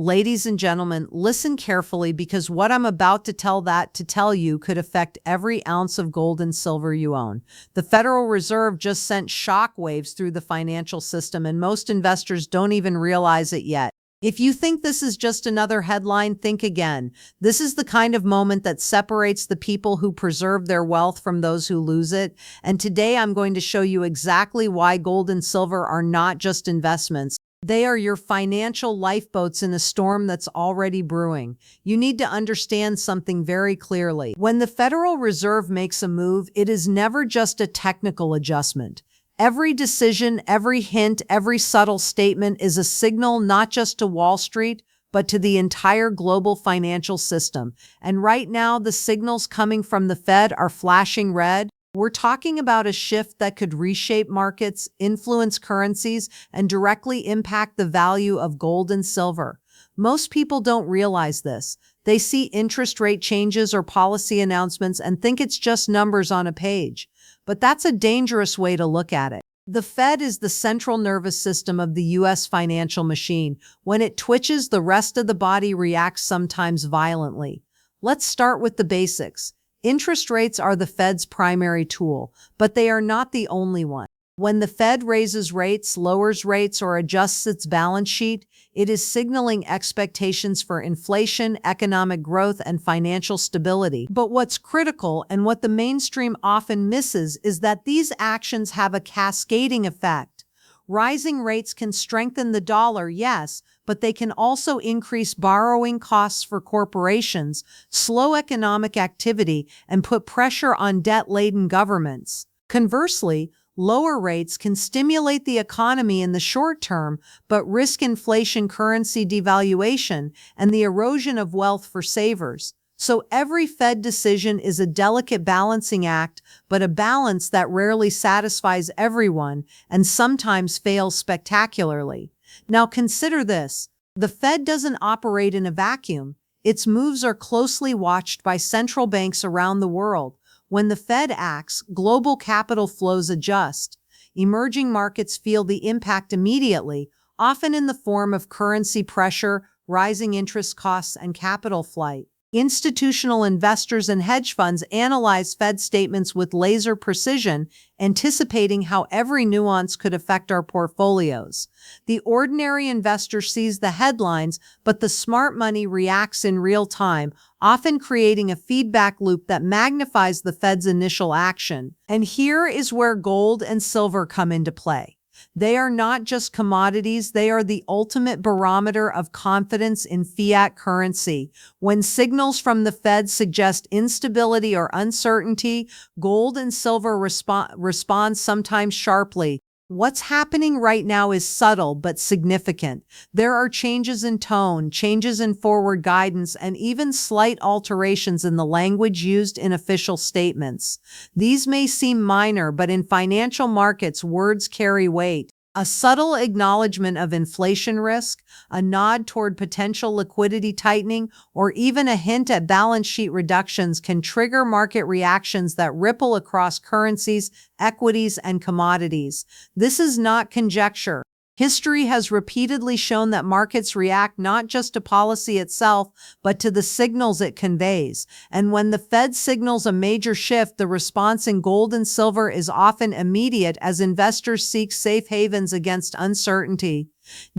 Ladies and gentlemen, listen carefully because what I'm about to tell you could affect every ounce of gold and silver you own. The Federal Reserve just sent shockwaves through the financial system, and most investors don't even realize it yet. If you think this is just another headline, think again. This is the kind of moment that separates the people who preserve their wealth from those who lose it. And today I'm going to show you exactly why gold and silver are not just investments. They are your financial lifeboats in a storm that's already brewing. You need to understand something very clearly. When the Federal Reserve makes a move, it is never just a technical adjustment. Every decision, every hint, every subtle statement is a signal not just to Wall Street, but to the entire global financial system. And right now, the signals coming from the Fed are flashing red. We're talking about a shift that could reshape markets, influence currencies, and directly impact the value of gold and silver. Most people don't realize this. They see interest rate changes or policy announcements and think it's just numbers on a page. But that's a dangerous way to look at it. The Fed is the central nervous system of the U.S. financial machine. When it twitches, the rest of the body reacts, sometimes violently. Let's start with the basics. Interest rates are the Fed's primary tool, but they are not the only one. When the Fed raises rates, lowers rates, or adjusts its balance sheet, it is signaling expectations for inflation, economic growth, and financial stability. But what's critical, and what the mainstream often misses, is that these actions have a cascading effect. Rising rates can strengthen the dollar, yes, but they can also increase borrowing costs for corporations, slow economic activity, and put pressure on debt-laden governments. Conversely, lower rates can stimulate the economy in the short term, but risk inflation, currency devaluation, and the erosion of wealth for savers. So every Fed decision is a delicate balancing act, but a balance that rarely satisfies everyone and sometimes fails spectacularly. Now consider this. The Fed doesn't operate in a vacuum. Its moves are closely watched by central banks around the world. When the Fed acts, global capital flows adjust. Emerging markets feel the impact immediately, often in the form of currency pressure, rising interest costs, and capital flight. Institutional investors and hedge funds analyze Fed statements with laser precision, anticipating how every nuance could affect our portfolios. The ordinary investor sees the headlines, but the smart money reacts in real time, often creating a feedback loop that magnifies the Fed's initial action. And here is where gold and silver come into play. They are not just commodities, they are the ultimate barometer of confidence in fiat currency. When signals from the Fed suggest instability or uncertainty, gold and silver respond sometimes sharply. What's happening right now is subtle but significant. There are changes in tone, changes in forward guidance, and even slight alterations in the language used in official statements. These may seem minor, but in financial markets, words carry weight. A subtle acknowledgement of inflation risk, a nod toward potential liquidity tightening, or even a hint at balance sheet reductions can trigger market reactions that ripple across currencies, equities, and commodities. This is not conjecture. History has repeatedly shown that markets react not just to policy itself, but to the signals it conveys. And when the Fed signals a major shift, the response in gold and silver is often immediate as investors seek safe havens against uncertainty.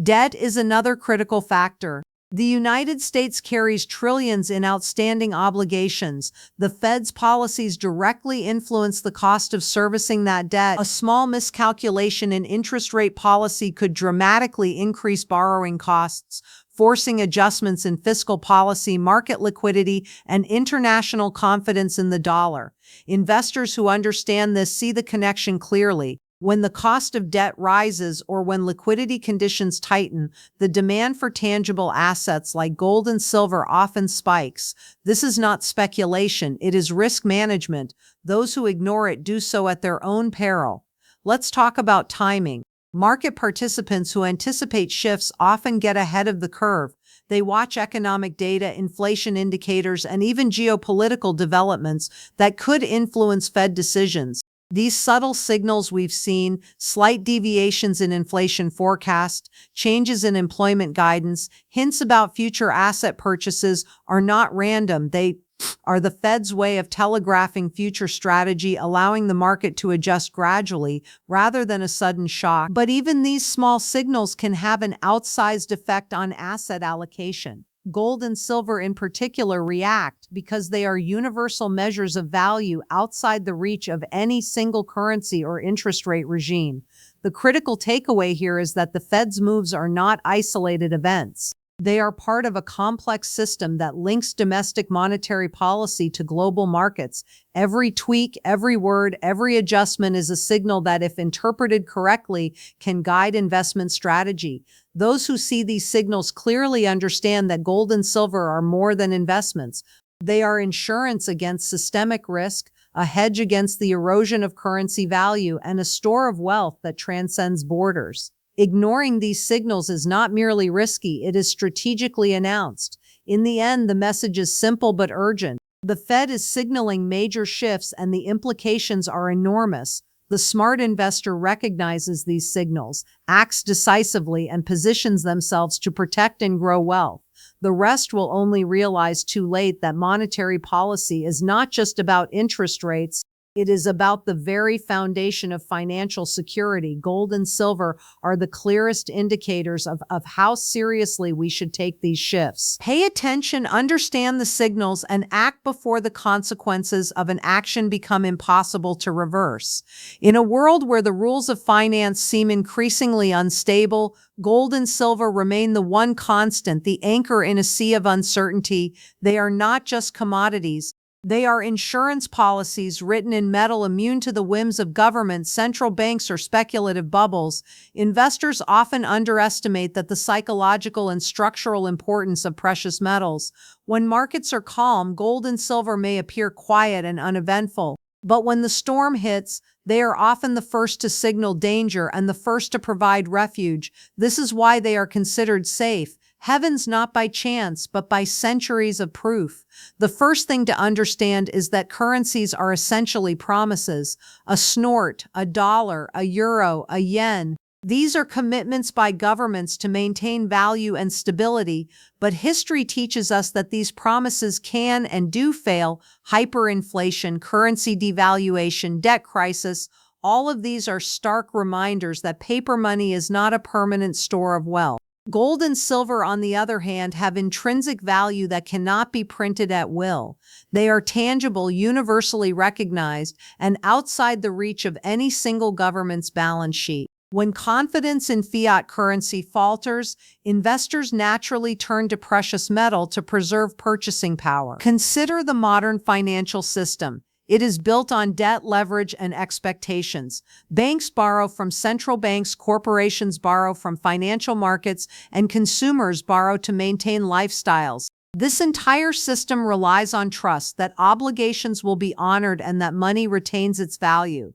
Debt is another critical factor. The United States carries trillions in outstanding obligations. The Fed's policies directly influence the cost of servicing that debt. A small miscalculation in interest rate policy could dramatically increase borrowing costs, forcing adjustments in fiscal policy, market liquidity, and international confidence in the dollar. Investors who understand this see the connection clearly. When the cost of debt rises or when liquidity conditions tighten, the demand for tangible assets like gold and silver often spikes. This is not speculation, it is risk management. Those who ignore it do so at their own peril. Let's talk about timing. Market participants who anticipate shifts often get ahead of the curve. They watch economic data, inflation indicators, and even geopolitical developments that could influence Fed decisions. These subtle signals we've seen, slight deviations in inflation forecast, changes in employment guidance, hints about future asset purchases are not random. They are the Fed's way of telegraphing future strategy, allowing the market to adjust gradually rather than a sudden shock. But even these small signals can have an outsized effect on asset allocation. Gold and silver in particular react because they are universal measures of value outside the reach of any single currency or interest rate regime. The critical takeaway here is that the Fed's moves are not isolated events. They are part of a complex system that links domestic monetary policy to global markets. Every tweak, every word, every adjustment is a signal that, if interpreted correctly, can guide investment strategy. Those who see these signals clearly understand that gold and silver are more than investments. They are insurance against systemic risk, a hedge against the erosion of currency value, and a store of wealth that transcends borders. Ignoring these signals is not merely risky, it is strategically announced. In the end, the message is simple but urgent. The Fed is signaling major shifts, and the implications are enormous. The smart investor recognizes these signals, acts decisively, and positions themselves to protect and grow wealth. The rest will only realize too late that monetary policy is not just about interest rates. It is about the very foundation of financial security. Gold and silver are the clearest indicators of how seriously we should take these shifts. Pay attention, understand the signals, and act before the consequences of an action become impossible to reverse. In a world where the rules of finance seem increasingly unstable, gold and silver remain the one constant, the anchor in a sea of uncertainty. They are not just commodities. They are insurance policies written in metal, immune to the whims of governments, central banks, or speculative bubbles. Investors often underestimate the psychological and structural importance of precious metals. When markets are calm, gold and silver may appear quiet and uneventful. But when the storm hits, they are often the first to signal danger and the first to provide refuge. This is why they are considered safe. Heavens, not by chance, but by centuries of proof. The first thing to understand is that currencies are essentially promises. A snort, a dollar, a euro, a yen. These are commitments by governments to maintain value and stability, but history teaches us that these promises can and do fail. Hyperinflation, currency devaluation, debt crisis, all of these are stark reminders that paper money is not a permanent store of wealth. Gold and silver, on the other hand, have intrinsic value that cannot be printed at will. They are tangible, universally recognized, and outside the reach of any single government's balance sheet. When confidence in fiat currency falters, investors naturally turn to precious metal to preserve purchasing power. Consider the modern financial system. It is built on debt, leverage, and expectations. Banks borrow from central banks, corporations borrow from financial markets, and consumers borrow to maintain lifestyles. This entire system relies on trust that obligations will be honored and that money retains its value.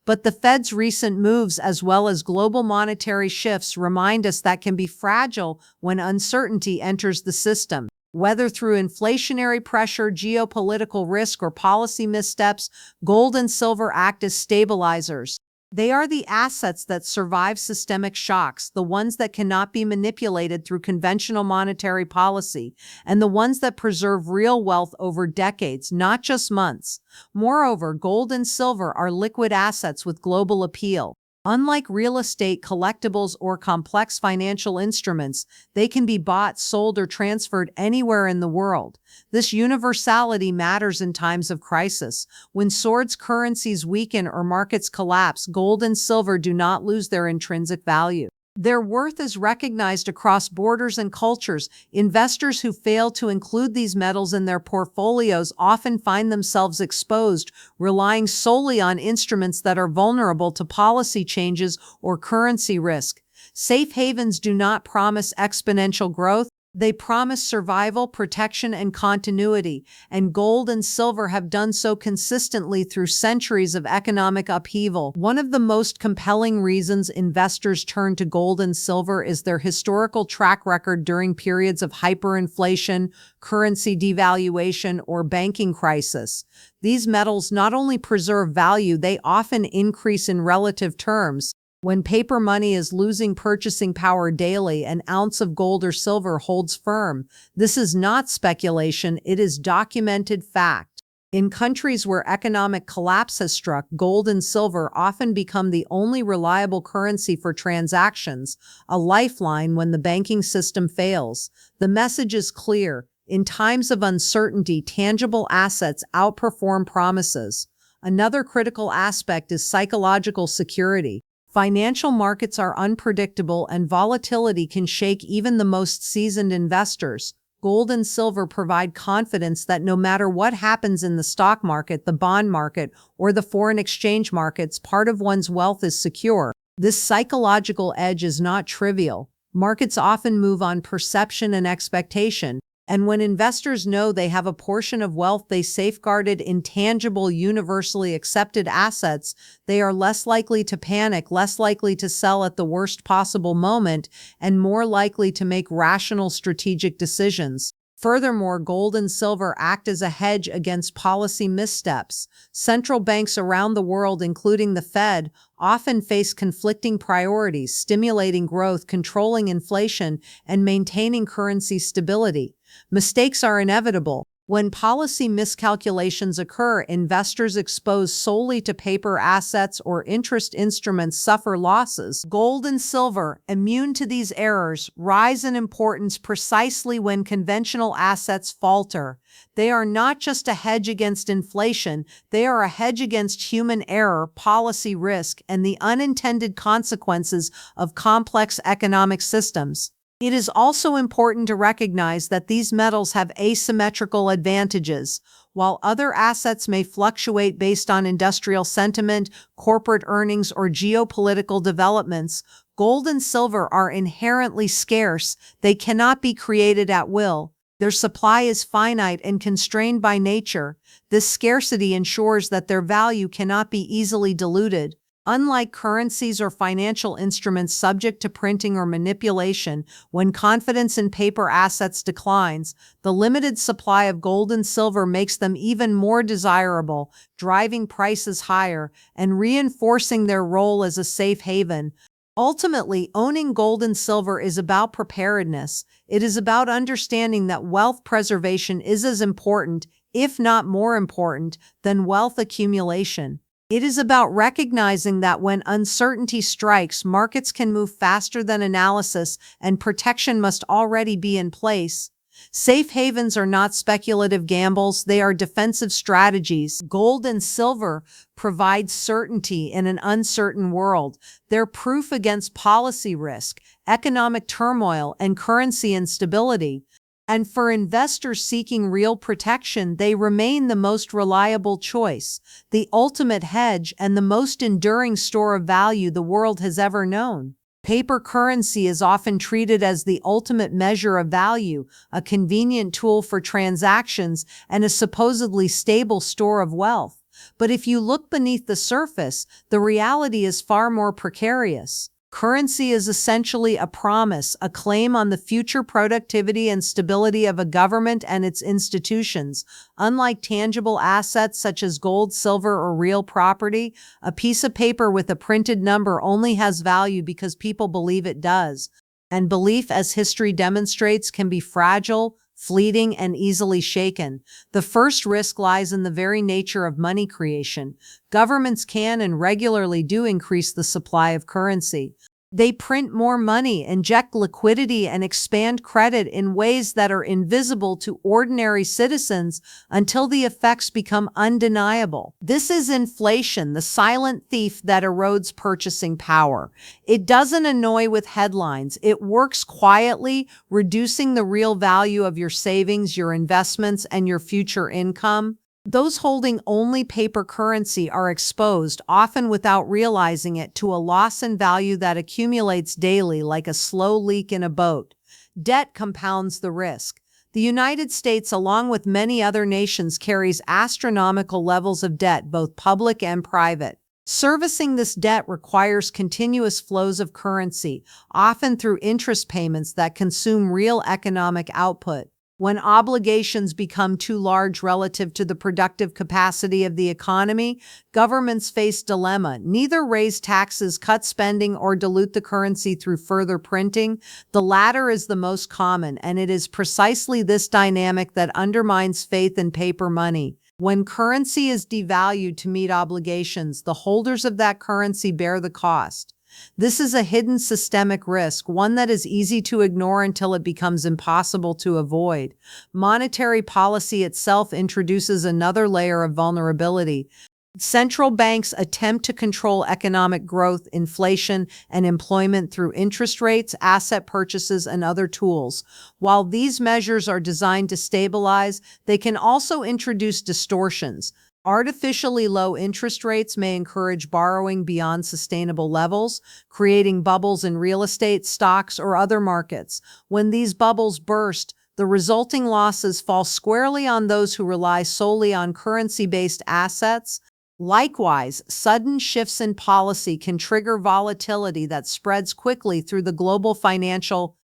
But the Fed's recent moves, as well as global monetary shifts, remind us that can be fragile when uncertainty enters the system. Whether through inflationary pressure, geopolitical risk, or policy missteps, gold and silver act as stabilizers. They are the assets that survive systemic shocks, the ones that cannot be manipulated through conventional monetary policy, and the ones that preserve real wealth over decades, not just months. Moreover, gold and silver are liquid assets with global appeal. Unlike real estate, collectibles, or complex financial instruments, they can be bought, sold, or transferred anywhere in the world. This universality matters in times of crisis. When swords, currencies weaken, or markets collapse, gold and silver do not lose their intrinsic value. Their worth is recognized across borders and cultures. Investors who fail to include these metals in their portfolios often find themselves exposed, relying solely on instruments that are vulnerable to policy changes or currency risk. Safe havens do not promise exponential growth. They promise survival, protection, and continuity, and gold and silver have done so consistently through centuries of economic upheaval. One of the most compelling reasons investors turn to gold and silver is their historical track record during periods of hyperinflation, currency devaluation, or banking crisis. These metals not only preserve value, they often increase in relative terms. When paper money is losing purchasing power daily, an ounce of gold or silver holds firm. This is not speculation, it is documented fact. In countries where economic collapse has struck, gold and silver often become the only reliable currency for transactions, a lifeline when the banking system fails. The message is clear. In times of uncertainty, tangible assets outperform promises. Another critical aspect is psychological security. Financial markets are unpredictable and volatility can shake even the most seasoned investors. Gold and silver provide confidence that no matter what happens in the stock market, the bond market, or the foreign exchange markets, part of one's wealth is secure. This psychological edge is not trivial. Markets often move on perception and expectation. And when investors know they have a portion of wealth they safeguarded in tangible, universally accepted assets, they are less likely to panic, less likely to sell at the worst possible moment, and more likely to make rational strategic decisions. Furthermore, gold and silver act as a hedge against policy missteps. Central banks around the world, including the Fed, often face conflicting priorities, stimulating growth, controlling inflation, and maintaining currency stability. Mistakes are inevitable. When policy miscalculations occur, investors exposed solely to paper assets or interest instruments suffer losses. Gold and silver, immune to these errors, rise in importance precisely when conventional assets falter. They are not just a hedge against inflation, they are a hedge against human error, policy risk, and the unintended consequences of complex economic systems. It is also important to recognize that these metals have asymmetrical advantages. While other assets may fluctuate based on industrial sentiment, corporate earnings, or geopolitical developments, gold and silver are inherently scarce. They cannot be created at will. Their supply is finite and constrained by nature. This scarcity ensures that their value cannot be easily diluted. Unlike currencies or financial instruments subject to printing or manipulation, when confidence in paper assets declines, the limited supply of gold and silver makes them even more desirable, driving prices higher and reinforcing their role as a safe haven. Ultimately, owning gold and silver is about preparedness. It is about understanding that wealth preservation is as important, if not more important, than wealth accumulation. It is about recognizing that when uncertainty strikes, markets can move faster than analysis, and protection must already be in place. Safe havens are not speculative gambles, they are defensive strategies. Gold and silver provide certainty in an uncertain world. They're proof against policy risk, economic turmoil, and currency instability. And for investors seeking real protection, they remain the most reliable choice, the ultimate hedge, and the most enduring store of value the world has ever known. Paper currency is often treated as the ultimate measure of value, a convenient tool for transactions, and a supposedly stable store of wealth. But if you look beneath the surface, the reality is far more precarious. Currency is essentially a promise, a claim on the future productivity and stability of a government and its institutions. Unlike tangible assets such as gold, silver, or real property, a piece of paper with a printed number only has value because people believe it does. And belief, as history demonstrates, can be fragile, fleeting, and easily shaken. The first risk lies in the very nature of money creation. Governments can and regularly do increase the supply of currency. They print more money, inject liquidity, and expand credit in ways that are invisible to ordinary citizens until the effects become undeniable. This is inflation, the silent thief that erodes purchasing power. It doesn't annoy with headlines. It works quietly, reducing the real value of your savings, your investments, and your future income. Those holding only paper currency are exposed, often without realizing it, to a loss in value that accumulates daily like a slow leak in a boat. Debt compounds the risk. The United States, along with many other nations, carries astronomical levels of debt, both public and private. Servicing this debt requires continuous flows of currency, often through interest payments that consume real economic output. When obligations become too large relative to the productive capacity of the economy, governments face dilemma: neither raise taxes, cut spending, or dilute the currency through further printing. The latter is the most common, and it is precisely this dynamic that undermines faith in paper money. When currency is devalued to meet obligations, the holders of that currency bear the cost. This is a hidden systemic risk, one that is easy to ignore until it becomes impossible to avoid. Monetary policy itself introduces another layer of vulnerability. Central banks attempt to control economic growth, inflation, and employment through interest rates, asset purchases, and other tools. While these measures are designed to stabilize, they can also introduce distortions. Artificially low interest rates may encourage borrowing beyond sustainable levels, creating bubbles in real estate, stocks, or other markets. When these bubbles burst, the resulting losses fall squarely on those who rely solely on currency-based assets. Likewise, sudden shifts in policy can trigger volatility that spreads quickly through the global financial